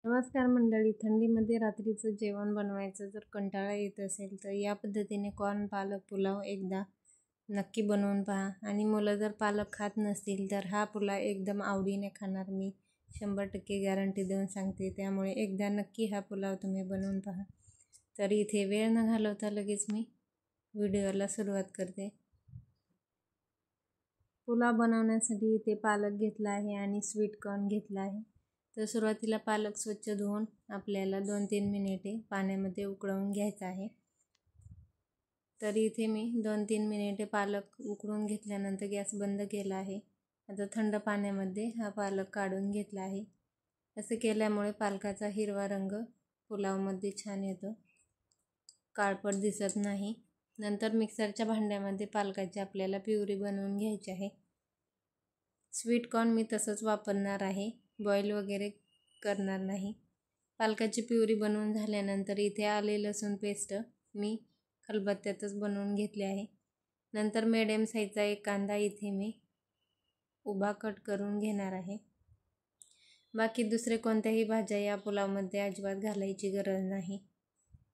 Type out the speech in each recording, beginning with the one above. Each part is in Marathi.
नमस्कार मंडळी. थंडीमध्ये रात्रीचं जेवण बनवायचं जर कंटाळा येत असेल तर या पद्धतीने कॉर्न पालक पुलाव एकदा नक्की बनवून पहा. आणि मुलं जर पालक खात नसतील तर हा पुलाव एकदम आवडीने खाणार, मी 100% गॅरंटी देऊन सांगते. त्यामुळे एकदा नक्की हा पुलाव तुम्ही बनवून पहा. तर इथे वेळ न घालवता लगेच मी व्हिडिओला सुरुवात करते. पुलाव बनवण्यासाठी इथे पालक घेतला आहे आणि स्वीट कॉर्न घेतला आहे. तर सुरुवातीला पालक स्वच्छ धुवून आपल्याला 2-3 मिनिटे पाण्यामध्ये उकळवून घ्यायचा आहे. तर इथे मी 2-3 मिनिटे पालक उकळून घेतल्यानंतर गॅस बंद केला आहे. आता थंड पाण्यामध्ये हा पालक काढून घेतला आहे. असे केल्यामुळे पालकाचा हिरवा रंग पुलावमध्ये छान येतो, काळपट दिसत नाही. नंतर मिक्सरच्या भांड्यामध्ये पालकाची आपल्याला प्युरी बनवून घ्यायची आहे. स्वीट कॉर्न मी तसंच वापरणार आहे, बॉईल वगैरे करणार नाही. पालकाची प्युरी बनवून झाल्यानंतर इथे आले लसूण पेस्ट मी खलबत्त्यातच बनवून घेतली आहे. नंतर मिडियम साईजचा एक कांदा इथे मी उभा कट करून घेणार आहे. बाकी दुसरे कोणत्याही भाज्या या पुलावमध्ये अजिबात घालायची गरज नाही.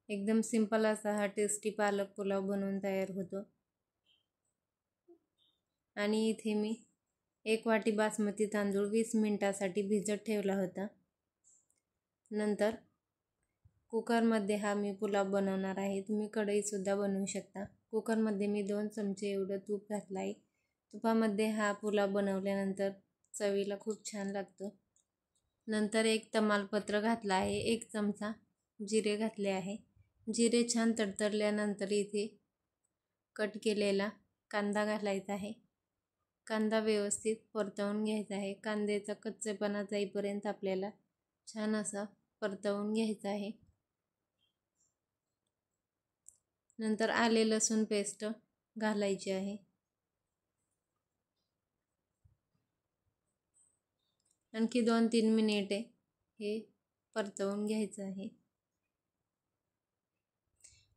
एकदम सिंपल असा हा टेस्टी पालक पुलाव बनवून तयार होतो. आणि इथे मी 1 वाटी बासमती तांदूळ 20 मिनिटासाठी भिजत ठेवला होता. नंतर कुकरमध्ये हा मी पुलाव बनवणार आहे. तुम्ही कढईसुद्धा बनवू शकता. कुकरमध्ये मी 2 चमचे एवढं तूप घातलं आहे. तुपामध्ये हा पुलाव बनवल्यानंतर चवीला खूप छान लागतो. नंतर 1 तमालपत्र घातलं आहे. 1 चमचा जिरे घातले आहे. जिरे छान तडतडल्यानंतर इथे कट केलेला कांदा घालायचा आहे. कांदा व्यवस्थित परतवून घ्यायचा आहे. कांद्याचा कच्चेपणा जाईपर्यंत आपल्याला छान असा परतवून घ्यायचा आहे. नंतर आले लसूण पेस्ट घालायची आहे. आणखी 2-3 मिनिटे हे परतवून घ्यायचं आहे.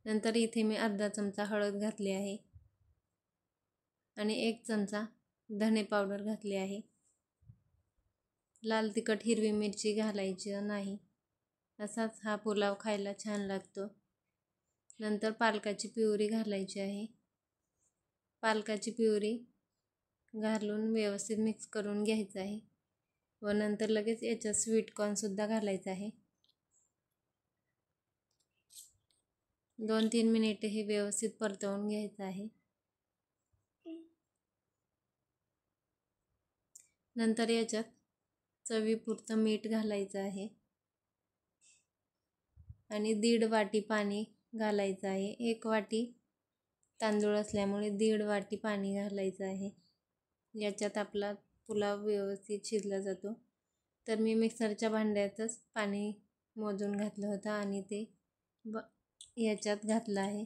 नंतर इथे मी अर्धा चमचा हळद घातली आहे आणि 1 चमचा धने पावडर घातली आहे. लाल तिखट हिरवी मिरची घालायची नाही, असाच हा पुलाव खायला छान लागतो. नंतर पालकाची प्युरी घालायची आहे. पालकाची प्युरी घालून व्यवस्थित मिक्स करून घ्यायचं आहे. व नंतर लगेच याच्यात स्वीट कॉर्नसुद्धा घालायचं आहे. 2-3 मिनिटे हे व्यवस्थित परतवून घ्यायचं आहे. नंतर याच्यात चवीपुरतं मीठ घालायचं आहे आणि 1.5 वाटी पाणी घालायचं आहे. 1 वाटी तांदूळ असल्यामुळे 1.5 वाटी पाणी घालायचं आहे. याच्यात आपला पुलाव व्यवस्थित शिजला जातो. तर मी मिक्सरच्या भांड्यातच पाणी मोजून घातलं होतं आणि ते याच्यात घातलं आहे.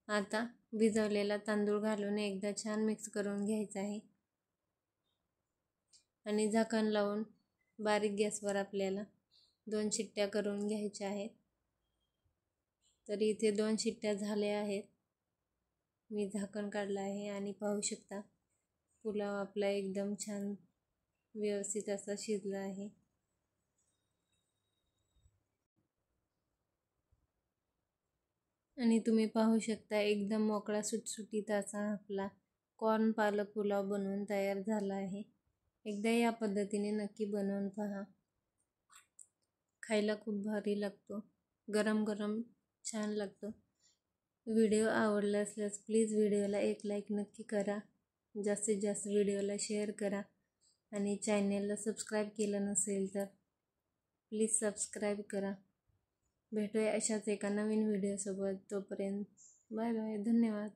आता भिजवलेला तांदूळ घालून एकदा छान मिक्स करून घ्यायचं आहे आणि झाकण लावून बारीक गॅसवर आपल्याला 2 शिट्ट्या करून घ्यायच्या आहेत. तर इथे 2 शिट्ट्या झाल्या आहेत. मी झाकण काढलं आहे आणि पाहू शकता पुलाव आपला एकदम छान व्यवस्थित असा शिजला आहे. आणि तुम्ही पाहू शकता एकदम मोकळा सुटसुटीत असा आपला कॉर्न पालक पुलाव बनवून तयार झाला आहे. एकदा या पद्धतीने नक्की बनवून पहा, खायला खूप भारी लागतो. गरम गरम छान लागतो. व्हिडिओ आवडला असल्यास प्लीज व्हिडिओला एक लाईक नक्की करा. जास्तीत जास्त व्हिडिओला शेअर करा आणि चॅनेलला सबस्क्राईब केलं नसेल तर प्लीज सबस्क्राईब करा. भेटूया अशाच एका नवीन व्हिडिओसोबत. तोपर्यंत बाय बाय. धन्यवाद.